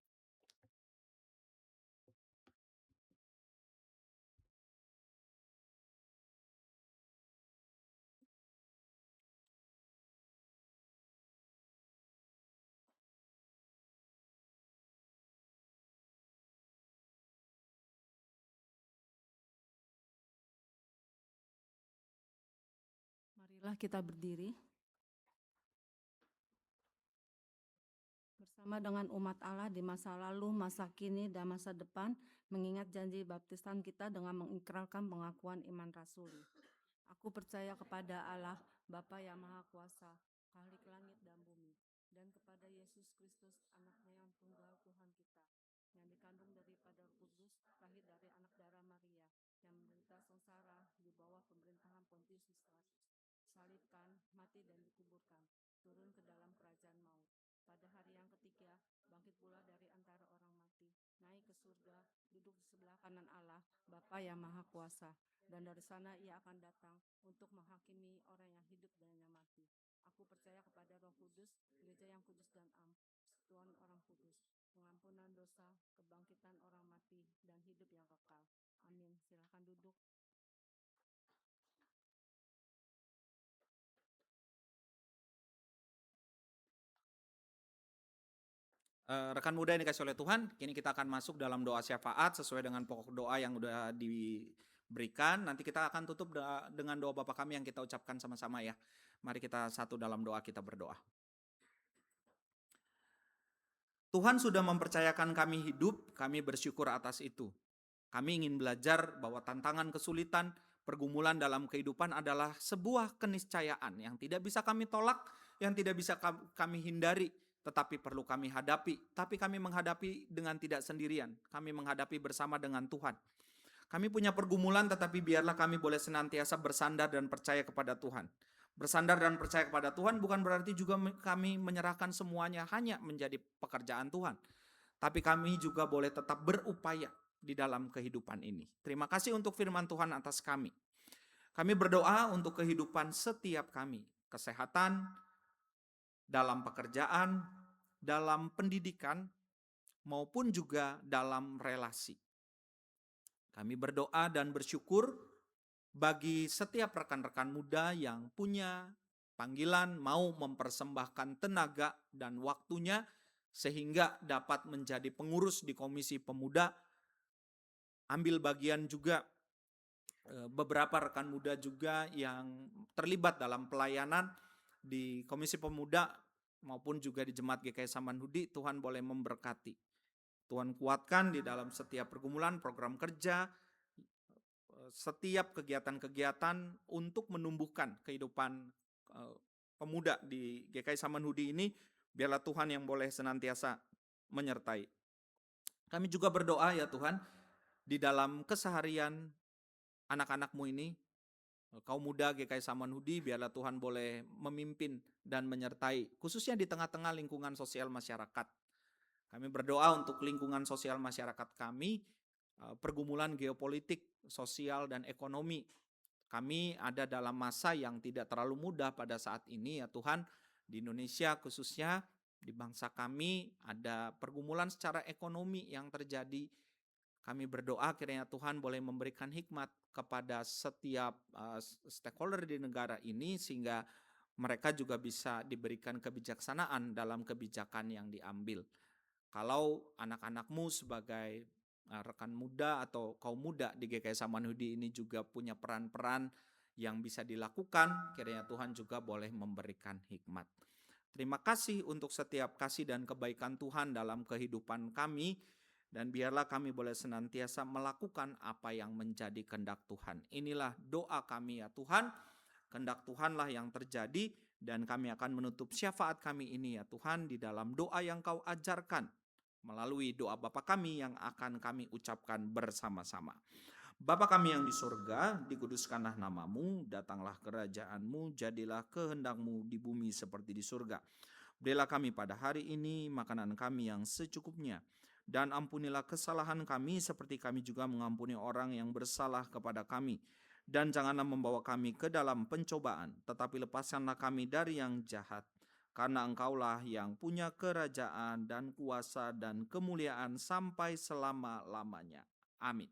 Marilah kita berdiri bersama dengan umat Allah di masa lalu, masa kini, dan masa depan, mengingat janji baptisan kita dengan mengikrarkan pengakuan iman rasuli. Aku percaya kepada Allah, Bapa yang Maha Kuasa, Khalik langit dan bumi, dan kepada Yesus Kristus, anaknya yang tunggal Tuhan kita, yang dikandung daripada Roh Kudus, lahir dari anak darah Maria, yang menderita sengsara di bawah pemerintahan Pontius Pilatus, salibkan, mati dan dikuburkan, turun ke dalam kerajaan maut. Pada hari yang ketiga, bangkit pula dari antara orang mati, naik ke surga, duduk di sebelah kanan Allah, Bapa yang Maha Kuasa, dan dari sana ia akan datang untuk menghakimi orang yang hidup dan yang mati. Aku percaya kepada Roh Kudus, gereja yang kudus dan am, persekutuan orang kudus, pengampunan dosa, kebangkitan orang mati, dan hidup yang kekal. Amin. Silakan duduk. Rekan muda yang dikasih oleh Tuhan, kini kita akan masuk dalam doa syafaat sesuai dengan pokok doa yang sudah diberikan. Nanti kita akan tutup dengan doa Bapa kami yang kita ucapkan sama-sama ya. Mari kita satu dalam doa, kita berdoa. Tuhan sudah mempercayakan kami hidup, kami bersyukur atas itu. Kami ingin belajar bahwa tantangan, kesulitan, pergumulan dalam kehidupan adalah sebuah keniscayaan yang tidak bisa kami tolak, yang tidak bisa kami hindari. tetapi perlu kami hadapi. Tapi kami menghadapi dengan tidak sendirian. Kami menghadapi bersama dengan Tuhan. Kami punya pergumulan, tetapi biarlah kami boleh senantiasa bersandar dan percaya kepada Tuhan. Bersandar dan percaya kepada Tuhan bukan berarti juga kami menyerahkan semuanya hanya menjadi pekerjaan Tuhan. Tapi kami juga boleh tetap berupaya di dalam kehidupan ini. Terima kasih untuk firman Tuhan atas kami. Kami berdoa untuk kehidupan setiap kami. Kesehatan, dalam pekerjaan, dalam pendidikan, maupun juga dalam relasi. Kami berdoa dan bersyukur bagi setiap rekan-rekan muda yang punya panggilan mau mempersembahkan tenaga dan waktunya sehingga dapat menjadi pengurus di Komisi Pemuda. Ambil bagian juga beberapa rekan muda juga yang terlibat dalam pelayanan di Komisi Pemuda maupun juga di Jemaat GKI Samanhudi. Tuhan boleh memberkati. Tuhan kuatkan di dalam setiap pergumulan, program kerja, setiap kegiatan-kegiatan untuk menumbuhkan kehidupan pemuda di GKI Samanhudi ini. Biarlah Tuhan yang boleh senantiasa menyertai. Kami juga berdoa ya Tuhan, di dalam keseharian anak-anak-Mu ini, kaum muda GKI Samanhudi, biarlah Tuhan boleh memimpin dan menyertai, khususnya di tengah-tengah lingkungan sosial masyarakat. Kami berdoa untuk lingkungan sosial masyarakat kami, pergumulan geopolitik, sosial, dan ekonomi. Kami ada dalam masa yang tidak terlalu mudah pada saat ini ya Tuhan. Di Indonesia khususnya, di bangsa kami ada pergumulan secara ekonomi yang terjadi. Kami berdoa kiranya Tuhan boleh memberikan hikmat kepada setiap stakeholder di negara ini sehingga mereka juga bisa diberikan kebijaksanaan dalam kebijakan yang diambil. Kalau anak-anak-Mu sebagai rekan muda atau kaum muda di GKI Samanhudi ini juga punya peran-peran yang bisa dilakukan, kiranya Tuhan juga boleh memberikan hikmat. Terima kasih untuk setiap kasih dan kebaikan Tuhan dalam kehidupan kami, dan biarlah kami boleh senantiasa melakukan apa yang menjadi kehendak Tuhan. Inilah doa kami ya Tuhan, kehendak Tuhanlah yang terjadi, dan kami akan menutup syafaat kami ini ya Tuhan di dalam doa yang Kau ajarkan, melalui doa Bapa kami yang akan kami ucapkan bersama-sama. Bapa kami yang di surga, dikuduskanlah nama-Mu, datanglah kerajaan-Mu, jadilah kehendak-Mu di bumi seperti di surga. Berilah kami pada hari ini makanan kami yang secukupnya, dan ampunilah kesalahan kami seperti kami juga mengampuni orang yang bersalah kepada kami. Dan janganlah membawa kami ke dalam pencobaan, tetapi lepaskanlah kami dari yang jahat. Karena Engkaulah yang punya kerajaan dan kuasa dan kemuliaan sampai selama-lamanya. Amin.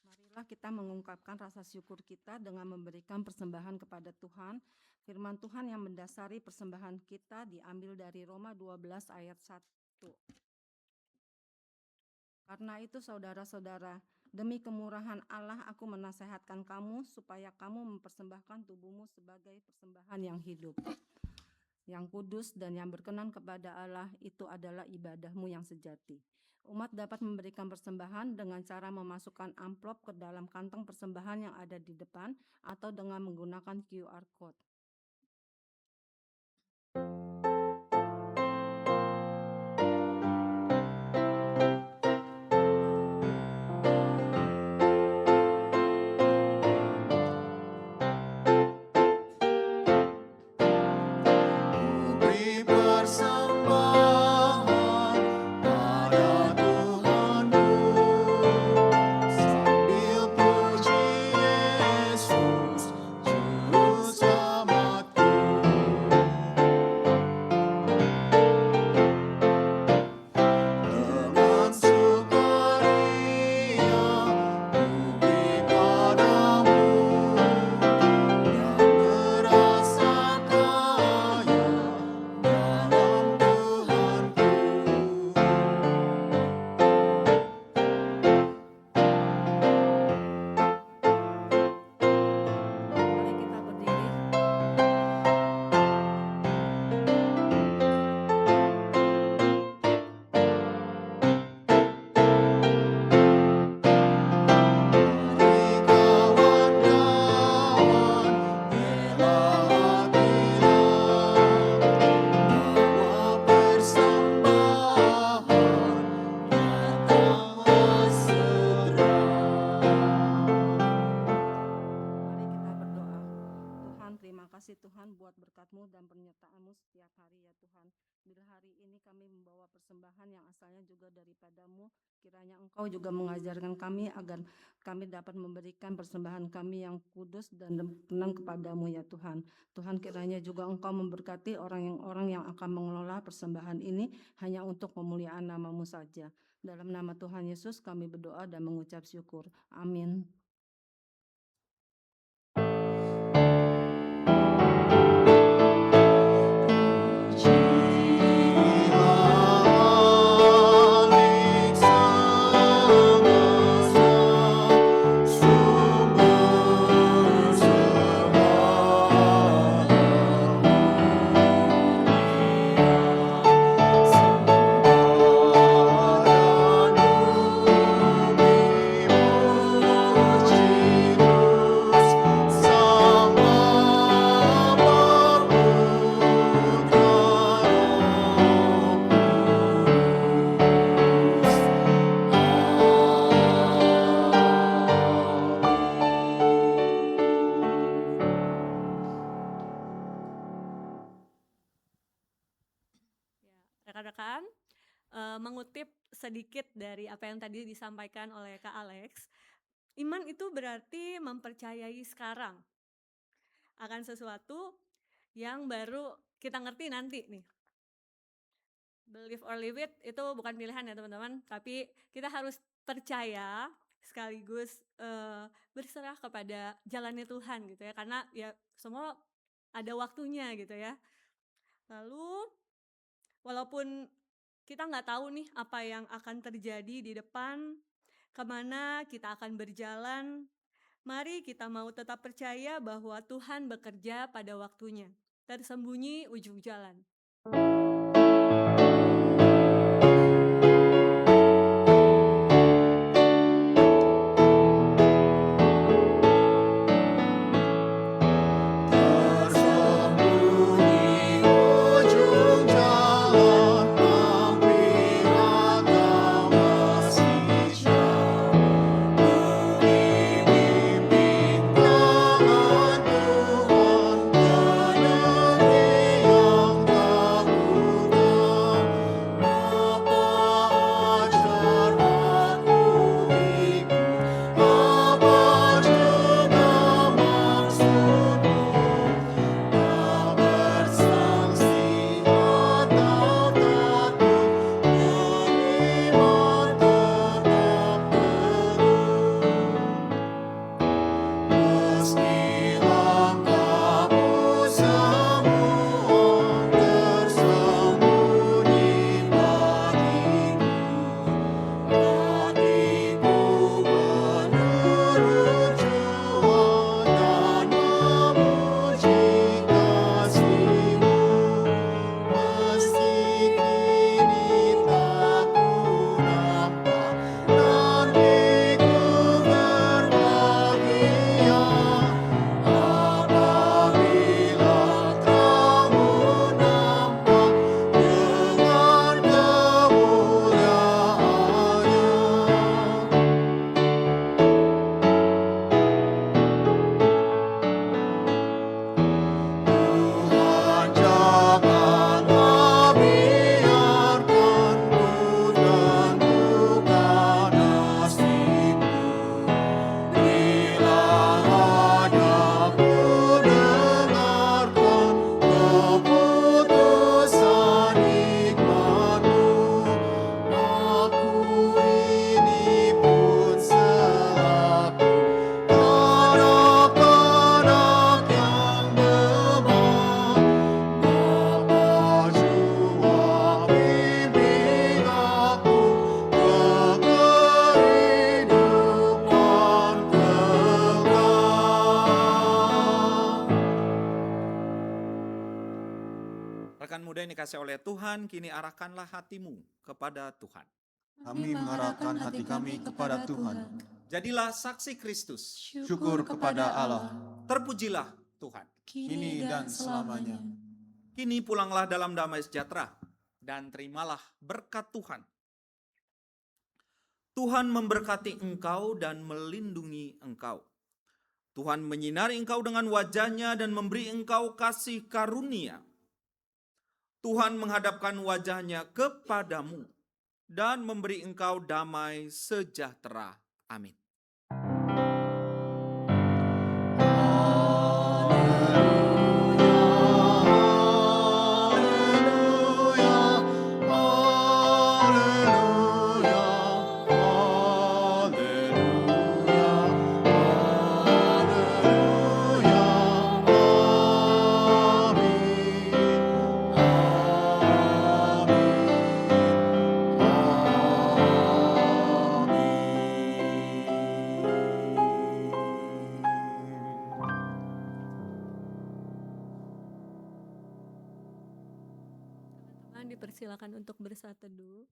Marilah kita mengungkapkan rasa syukur kita dengan memberikan persembahan kepada Tuhan. Firman Tuhan yang mendasari persembahan kita diambil dari Roma 12 ayat 1. Karena itu saudara-saudara, demi kemurahan Allah aku menasehatkan kamu supaya kamu mempersembahkan tubuhmu sebagai persembahan yang hidup, yang kudus dan yang berkenan kepada Allah. Itu adalah ibadahmu yang sejati. Umat dapat memberikan persembahan dengan cara memasukkan amplop ke dalam kantong persembahan yang ada di depan atau dengan menggunakan QR Code. Beri persembahan pada Tuhanmu sambil puji Yesus Juru Selamat. Terima kasih Tuhan buat berkat-Mu dan penyertaan-Mu setiap hari ya Tuhan. Bila hari ini kami membawa persembahan yang asalnya juga daripada-Mu, kiranya Engkau juga mengajarkan kami agar kami dapat memberikan persembahan kami yang kudus dan tenang kepada-Mu ya Tuhan. Tuhan, kiranya juga Engkau memberkati orang yang akan mengelola persembahan ini hanya untuk pemuliaan nama-Mu saja. Dalam nama Tuhan Yesus kami berdoa dan mengucap syukur. Amin. Ya, rekan-rekan, mengutip sedikit dari apa yang tadi disampaikan oleh Kak Alex, iman itu berarti mempercayai sekarang akan sesuatu yang baru kita ngerti nanti nih. Believe or leave it itu bukan pilihan ya teman-teman, tapi kita harus percaya sekaligus berserah kepada jalannya Tuhan gitu ya, karena ya semua ada waktunya gitu ya. Lalu walaupun kita nggak tahu nih apa yang akan terjadi di depan, kemana kita akan berjalan, mari kita mau tetap percaya bahwa Tuhan bekerja pada waktunya, tersembunyi ujung jalan. Tersembunyi ujung jalan, hampir atau masih jauh. Dibimbing tangan Tuhan ke negeri yang tak mudah. Apa ajar aku ikut, apa juga maksudmu. Tak bersanksi atau takut, beriman tetap teguh. Meski langkahmu semua tersembunyi bagiku, hatiku menurut Jua dan memuji kasih-Mu. Meski kini tak ku nampak, nantiku berbahagia apabila terang-Mu nampak dengan kemuliaan-Nya. Tuhan, janganlah biarkan ku tentukan nasibku. Bila hanya ku dengarkan keputusan hikmat-Mu, aku ini pun selaku anak-anak yang lemah. Bapa jua bimbing aku ke kehidupan kekal. Rekan muda yang dikasih oleh Tuhan, kini arahkanlah hatimu kepada Tuhan. Kami mengarahkan hati kami kepada Tuhan. Jadilah saksi Kristus. Syukur kepada Allah, Terpujilah Tuhan. kini dan selamanya. Kini pulanglah dalam damai sejahtera dan terimalah berkat Tuhan. Tuhan memberkati engkau dan melindungi engkau. Tuhan menyinari engkau dengan wajah-Nya dan memberi engkau kasih karunia. Tuhan menghadapkan wajah-Nya kepadamu dan memberi engkau damai sejahtera. Amin. Teman-teman dipersilakan untuk bersatu teduh.